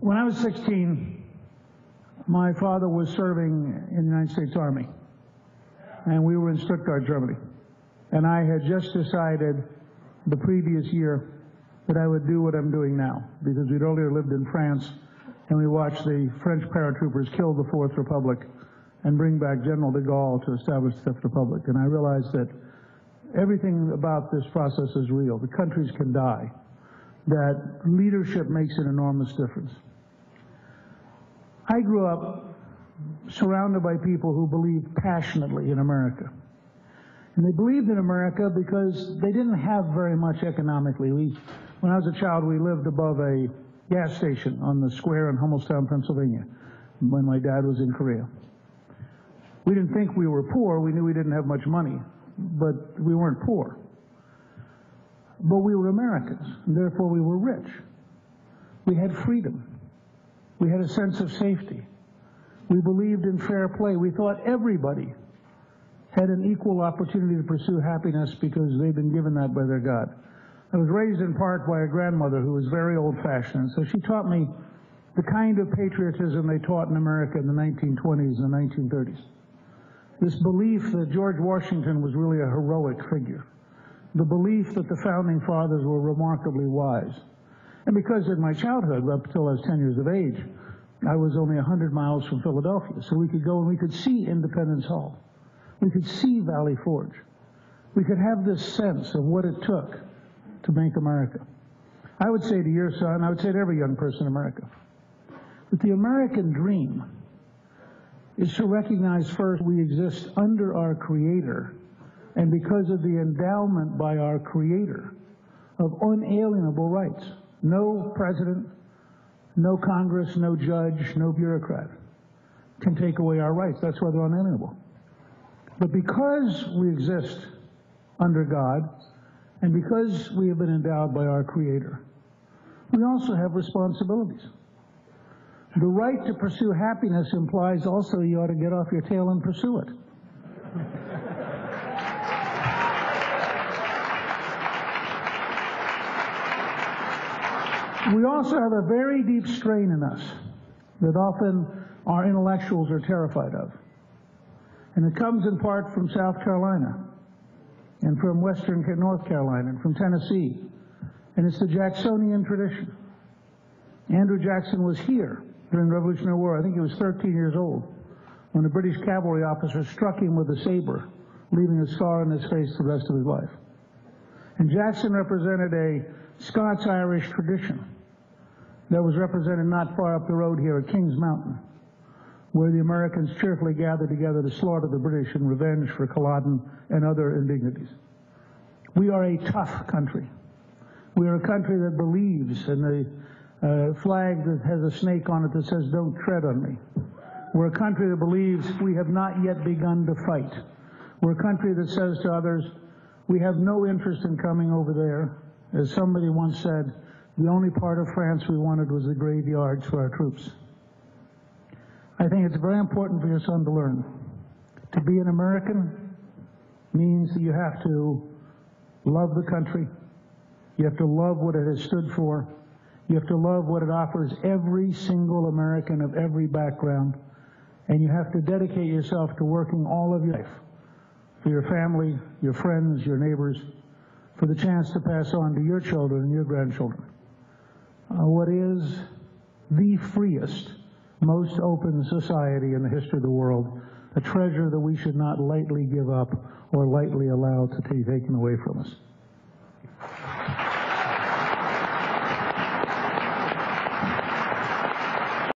When I was 16, my father was serving in the United States Army, and we were in Stuttgart, Germany. And I had just decided the previous year that I would do what I'm doing now, because we'd earlier lived in France, and we watched the French paratroopers kill the Fourth Republic and bring back General de Gaulle to establish the Fifth Republic. And I realized that everything about this process is real. The countries can die. That leadership makes an enormous difference. I grew up surrounded by people who believed passionately in America. And they believed in America because they didn't have very much economically. When I was a child, we lived above a gas station on the square in Hummelstown, Pennsylvania, when my dad was in Korea. We didn't think we were poor. We knew we didn't have much money, but we weren't poor. But we were Americans, and therefore we were rich. We had freedom. We had a sense of safety. We believed in fair play. We thought everybody had an equal opportunity to pursue happiness because they'd been given that by their God. I was raised in part by a grandmother who was very old-fashioned, so she taught me the kind of patriotism they taught in America in the 1920s and the 1930s. This belief that George Washington was really a heroic figure. The belief that the founding fathers were remarkably wise. And because in my childhood, up until I was 10 years of age, I was only 100 miles from Philadelphia, so we could go and we could see Independence Hall. We could see Valley Forge. We could have this sense of what it took to make America. I would say to your son, I would say to every young person in America, that the American dream is to recognize first we exist under our Creator, and because of the endowment by our Creator of unalienable rights. No president, no Congress, no judge, no bureaucrat can take away our rights. That's why they're unalienable. But because we exist under God, and because we have been endowed by our Creator, we also have responsibilities. The right to pursue happiness implies also you ought to get off your tail and pursue it. We also have a very deep strain in us that often our intellectuals are terrified of. And it comes in part from South Carolina and from Western North Carolina and from Tennessee. And it's the Jacksonian tradition. Andrew Jackson was here during the Revolutionary War. I think he was 13 years old when a British cavalry officer struck him with a saber, leaving a scar on his face the rest of his life. And Jackson represented a Scots-Irish tradition that was represented not far up the road here at Kings Mountain, where the Americans cheerfully gathered together to slaughter the British in revenge for Culloden and other indignities. We are a tough country. We are a country that believes in the flag that has a snake on it that says, "Don't tread on me." We're a country that believes we have not yet begun to fight. We're a country that says to others, we have no interest in coming over there. As somebody once said, the only part of France we wanted was the graveyards for our troops. I think it's very important for your son to learn. To be an American means that you have to love the country. You have to love what it has stood for. You have to love what it offers every single American of every background. And you have to dedicate yourself to working all of your life for your family, your friends, your neighbors, for the chance to pass on to your children and your grandchildren what is the freest, most open society in the history of the world, a treasure that we should not lightly give up or lightly allow to be taken away from us.